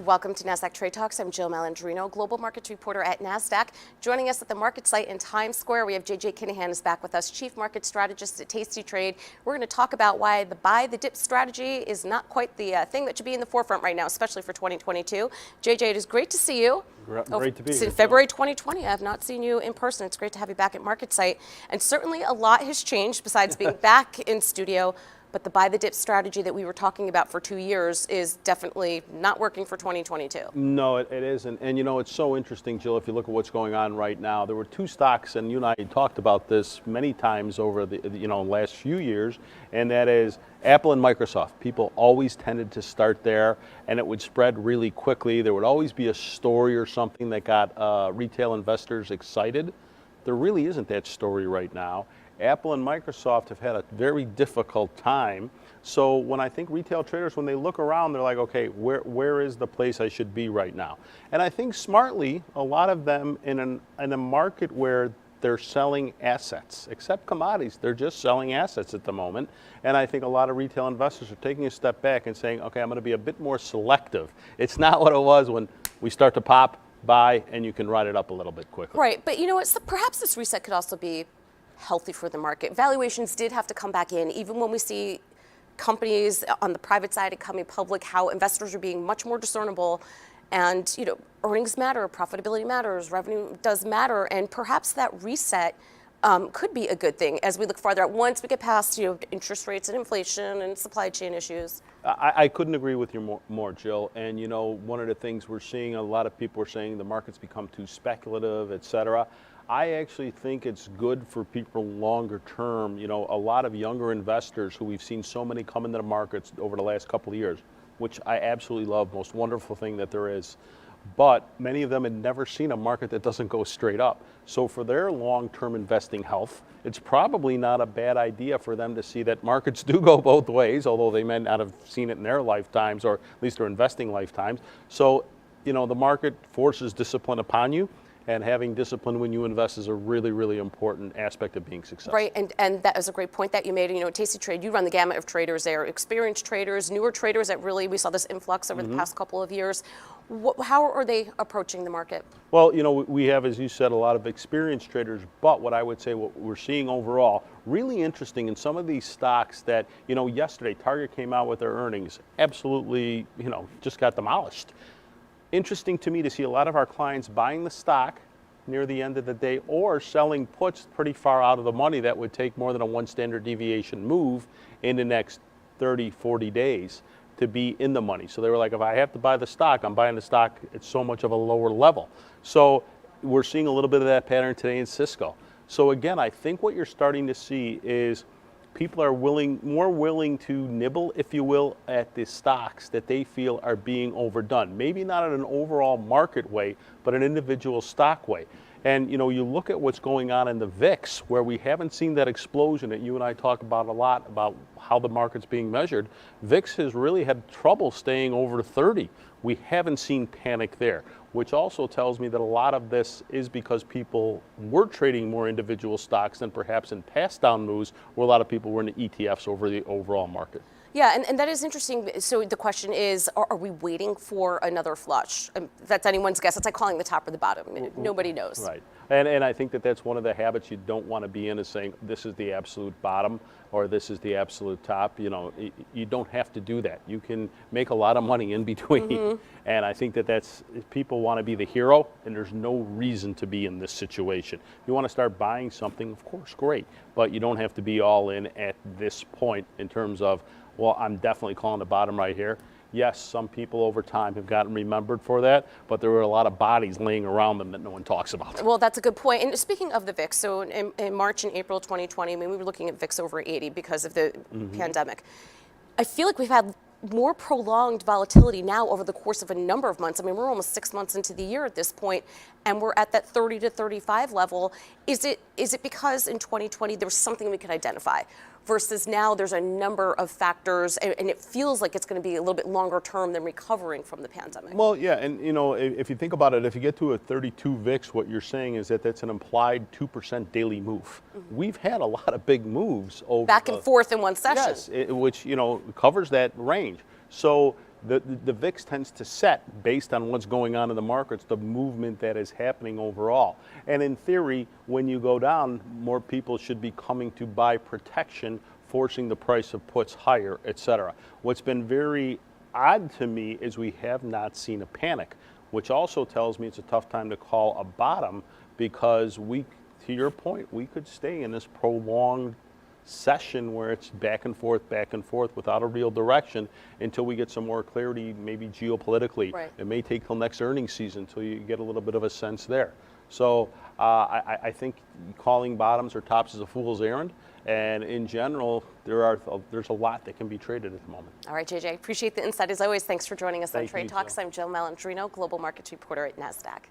Welcome to Nasdaq Trade Talks. I'm Jill Malandrino, global markets reporter at Nasdaq. Joining us at the market site in Times Square, we have Kinahan is back with us, chief market strategist at Tastytrade. We're going to talk about why the buy the dip strategy is not quite the thing that should be in the forefront right now, especially for 2022. JJ, it is great to see you. Great to be here. Since February 2020, I have not seen you in person. It's great to have you back at market site. And certainly a lot has changed besides being back in studio. But the buy the dip strategy that we were talking about for 2 years is definitely not working for 2022. No, it isn't. And you know, it's so interesting, Jill, if you look at what's going on right now. There were two stocks, and you and I talked about this many times over the last few years, and that is Apple and Microsoft. People always tended to start there, and it would spread really quickly. There would always be a story or something that got retail investors excited. There really isn't that story right now. Apple and Microsoft have had a very difficult time. So when I think retail traders, when they look around, they're like, okay, where is the place I should be right now? And I think smartly, a lot of them in a market where they're selling assets, except commodities, they're just selling assets at the moment. And I think a lot of retail investors are taking a step back and saying, okay, I'm going to be a bit more selective. It's not what it was when we start to pop, buy, and you can ride it up a little bit quickly. Right, but you know what, perhaps this reset could also be healthy for the market. Valuations did have to come back in, even when we see companies on the private side coming public, how investors are being much more discernible. And earnings matter, profitability matters, revenue does matter, and perhaps that reset could be a good thing as we look farther out once we get past interest rates and inflation and supply chain issues. I couldn't agree with you more, Jill. And one of the things we're seeing, a lot of people are saying the market's become too speculative, et cetera. I actually think it's good for people longer term. A lot of younger investors who we've seen so many come into the markets over the last couple of years, which I absolutely love, most wonderful thing that there is. But many of them had never seen a market that doesn't go straight up. So for their long-term investing health, it's probably not a bad idea for them to see that markets do go both ways, although they may not have seen it in their lifetimes, or at least their investing lifetimes. So, the market forces discipline upon you. And having discipline when you invest is a really, really important aspect of being successful. Right, and that is a great point that you made. At Tastytrade, you run the gamut of traders there, experienced traders, newer traders that really, we saw this influx over the past couple of years. How are they approaching the market? Well, we have, as you said, a lot of experienced traders, but what I would say what we're seeing overall, really interesting in some of these stocks that, yesterday Target came out with their earnings, absolutely, just got demolished. Interesting to me to see a lot of our clients buying the stock near the end of the day or selling puts pretty far out of the money that would take more than a 1 standard deviation move in the next 30, 40 days to be in the money. So they were like, if I have to buy the stock, I'm buying the stock at so much of a lower level. So we're seeing a little bit of that pattern today in Cisco. So again, I think what you're starting to see is people are more willing to nibble, if you will, at the stocks that they feel are being overdone. Maybe not in an overall market way, but an individual stock way. And you look at what's going on in the VIX, where we haven't seen that explosion that you and I talk about a lot, about how the market's being measured. VIX has really had trouble staying over 30. We haven't seen panic there, which also tells me that a lot of this is because people were trading more individual stocks than perhaps in past down moves, where a lot of people were in the ETFs over the overall market. Yeah, and that is interesting. So the question is, are we waiting for another flush? That's anyone's guess. It's like calling the top or the bottom. Nobody knows. Right. And I think that's one of the habits you don't want to be in, is saying this is the absolute bottom or this is the absolute top. You don't have to do that. You can make a lot of money in between. And I think that's, people want to be the hero, and there's no reason to be in this situation. If you want to start buying something, of course, great. But you don't have to be all in at this point in terms of, well, I'm definitely calling the bottom right here. Yes, some people over time have gotten remembered for that, but there were a lot of bodies laying around them that no one talks about. Well, that's a good point. And speaking of the VIX, so in March and April 2020, we were looking at VIX over 80 because of the pandemic. I feel like we've had more prolonged volatility now over the course of a number of months. We're almost 6 months into the year at this point, and we're at that 30 to 35 level. Is it because in 2020 there was something we could identify, versus now there's a number of factors, and it feels like it's going to be a little bit longer term than recovering from the pandemic? Well, yeah, and if you think about it, if you get to a 32 VIX, what you're saying is that that's an implied 2% daily move. We've had a lot of big moves over back and forth in one session. Yes, which covers that range. So the VIX tends to set based on what's going on in the markets, the movement that is happening overall. And in theory, when you go down, more people should be coming to buy protection, forcing the price of puts higher, et cetera. What's been very odd to me is we have not seen a panic, which also tells me it's a tough time to call a bottom, because to your point, we could stay in this prolonged session where it's back and forth without a real direction until we get some more clarity, maybe geopolitically. Right. It may take till next earnings season until you get a little bit of a sense there. So I think calling bottoms or tops is a fool's errand. And in general, there's a lot that can be traded at the moment. All right, JJ, appreciate the insight as always. Thanks for joining us on Thank Trade you, Talks. Jill. I'm Jill Malandrino, Global Markets Reporter at Nasdaq.